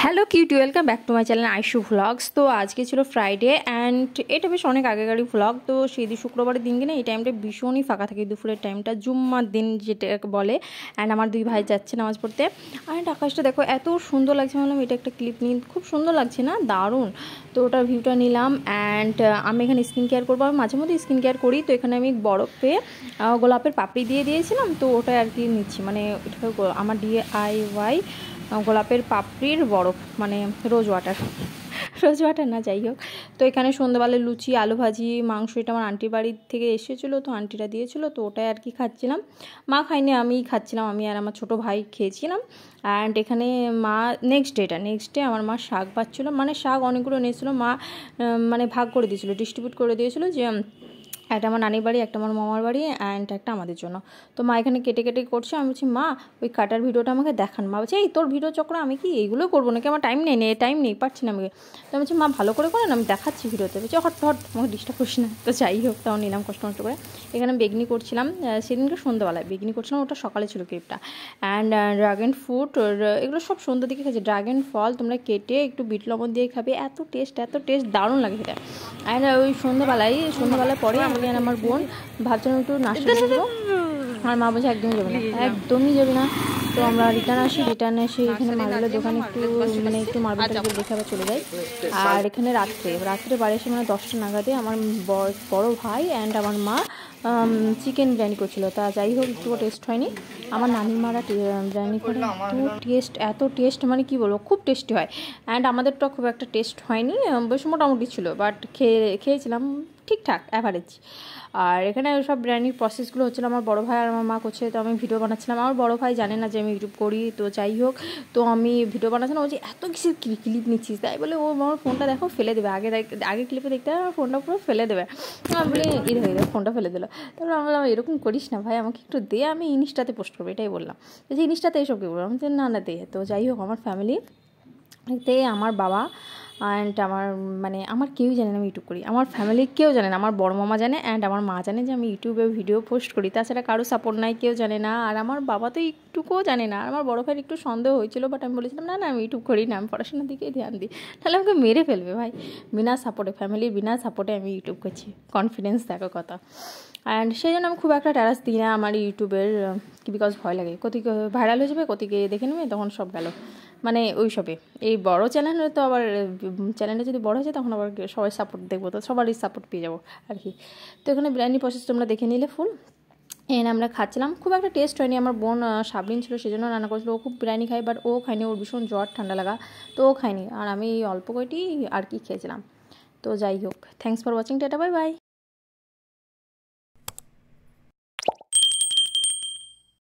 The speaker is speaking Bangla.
Hello cutie, welcome back to my channel Aishu vlogs. তো আজকে ছিল ফ্রাইডে অ্যান্ড এটা বেশ অনেক আগেকারই ভ্লগ। তো সেই দিন শুক্রবারের দিন কিনা এই টাইমটা ভীষণই ফাঁকা থাকে, দুপুরের টাইমটা জুম্মার দিন যেটা বলে। অ্যান্ড আমার দুই ভাই যাচ্ছে নামাজ পড়তে। অ্যান্ড আকাশটা দেখো এত সুন্দর লাগছে, বললাম এটা একটা ক্লিপ নিই, খুব সুন্দর লাগছে না, দারুণ। তো ওটার ভিউটা নিলাম। অ্যান্ড আমি এখানে স্কিন কেয়ার করবো, আমি মাঝে মধ্যে স্কিন কেয়ার করি। তো এখানে আমি বরফে গোলাপের পাপড়ি দিয়ে দিয়েছিলাম, তো ওটাই আর কি নিচ্ছি, মানে এটা আমার DIY গোলাপের পাপড়ির বরফ, মানে রোজ ওয়াটার না, যাই হোক। তো এখানে সন্ধ্যাবেলায় লুচি, আলু ভাজি, মাংস, এটা আমার আন্টির বাড়ির থেকে এসেছিলো, তো আন্টিরা দিয়েছিলো, তো ওটাই আর কি খাচ্ছিলাম। মা খাইনি, আমিই খাচ্ছিলাম, আমি আর আমার ছোটো ভাই খেয়েছিলাম। অ্যান্ড এখানে মা নেক্সট ডে আমার মা শাক পাচ্ছিলো, মানে শাক অনেকগুলো নিয়েছিলো, মা মানে ভাগ করে দিয়েছিলো, ডিস্ট্রিবিউট করে দিয়েছিলো, যে একটা আমার নানির বাড়ি, একটা আমার মামার বাড়ি, অ্যান্ড একটা আমাদের জন্য। তো মা এখানে কেটে কেটে করছে, আমি বলছি মা ওই কাটার ভিডিওটা আমাকে দেখান। মা বলছে এই তোর ভিডিও চক্র আমি কি এইগুলো করবো নাকি, আমার টাইম নেই পারছি না আমাকে। তো আমি বলছি মা ভালো করে করেন, আমি দেখাচ্ছি ভিডিওতে। বলছি হট আমাকে ডিস্টার্ব করিস না। তো যাই হোক, তাও নিলাম কষ্ট করে। এখানে বেগনি করছিলাম, সেদিনকে সন্ধ্যাবেলায় বেগনি করছিলাম, ওটা সকালে ছিল ক্লিপটা। অ্যান্ড ড্রাগন ফ্রুট, এগুলো সব সন্ধ্যা দিকে খাচ্ছি। ড্রাগন ফল তোমরা কেটে একটু বিট লবণ দিয়ে খাবে, এত টেস্ট দারুণ লাগে সেটা। অ্যান্ড ওই সন্ধ্যাবেলায় পরে আমি আর আমার বোন ভাবছিলাম একটু নাস্তা করবো, আমার মা বলছে একদমই যাবে না। তো আমরা রিটার্ন এসে এখানে মার্বেলের দোকানে একটু মার্বেলটা দেখে আবার চলে যাই। আর এখানে রাত্রে বাড়ি এসে মানে 10টা নাগাদে আমার বড় ভাই অ্যান্ড আমার মা চিকেন বিরিয়ানি করছিলো। তা যাই হোক, একটু টেস্ট হয়নি। আমার নানির মারা বিরিয়ানি করে এত টেস্ট, মানে কি বলবো, খুব টেস্টি হয়। অ্যান্ড আমাদেরটা খুব একটা টেস্ট হয়নি, বেশ মোটামুটি ছিল, বাট খেয়েছিলাম ঠিকঠাক অ্যাভারেজ। আর এখানে সব বিরিয়ানির প্রসেসগুলো হচ্ছিলো, আমার বড়ো ভাই আর আমার মা করছে, তো আমি ভিডিও বানাচ্ছিলাম। আমার বড়ো ভাই জানে না যে আমি ইউটিউব করি, তো যাই হোক, তো আমি ভিডিও বানাচ্ছিলাম। ও যে এত কিছু ক্লিপ নিচ্ছিস, তাই বলে ও আমার ফোনটা দেখো ফেলে দেবে, আগে ক্লিপে দেখতে আমার ফোনটা পুরো ফেলে দেবে। আমি বলি হয়ে দেবে, ফোনটা ফেলে দিল। তারপরে আমি বললাম এরকম করিস না ভাই, আমাকে একটু দে, আমি ইনস্টাতে পোস্ট করবো, এটাই বললাম। যে ইনস্টাতে এইসব কী বললাম, যে না দে। তো যাই হোক, আমার ফ্যামিলিতে আমার বাবা অ্যান্ড আমার কেউই জানে না আমি ইউটিউব করি, আমার ফ্যামিলির কেউ জানে না। আমার বড় মামা জানে অ্যান্ড আমার মা জানে যে আমি ইউটিউবে ভিডিও পোস্ট করি, তাছাড়া কারো সাপোর্ট নাই, কেউ জানে না। আর আমার বাবা তো একটুকুও জানে না। আর আমার বড়ো ভাইয়ের একটু সন্দেহ হয়েছিল, বাট আমি বলেছিলাম না আমি ইউটিউব করি না, আমি পড়াশোনার দিকেই ধ্যান দিই, তাহলে আমাকে মেরে ফেলবে ভাই। ফ্যামিলির বিনা সাপোর্টে আমি ইউটিউব করছি, কনফিডেন্স দেখো কথা। অ্যান্ড সেই জন্য আমি খুব একটা ট্যারাস দিই না আমার ইউটিউবের, বিকজ ভয় লাগে কোথেকে ভাইরাল হয়ে যাবে, কোথেকে দেখে নেবে, তখন সব গেল, মানে ওই সবে। এই বড় চ্যানেলে তো আবার চ্যানেলটা যদি বড় হয়ে যায়, তখন আবার সবাই সাপোর্ট দেখবো, তো সবারই সাপোর্ট পেয়ে যাবো আর কি। তো এখানে বিরিয়ানি প্রসেস তোমরা দেখে নিলে ফুল। এনে আমরা খাচ্ছিলাম, খুব একটা টেস্ট হয়নি। আমার বোন সাবরিন ছিল, সেজন্য রান্না করেছিল, ও খুব বিরিয়ানি খায়, বাট ও খায়নি, ওর ভীষণ জ্বর ঠান্ডা লাগা, তো ও খায়নি। আর আমি অল্প কয়টি আর কি খেয়েছিলাম। তো যাই হোক, thanks for watching, tata, bye bye.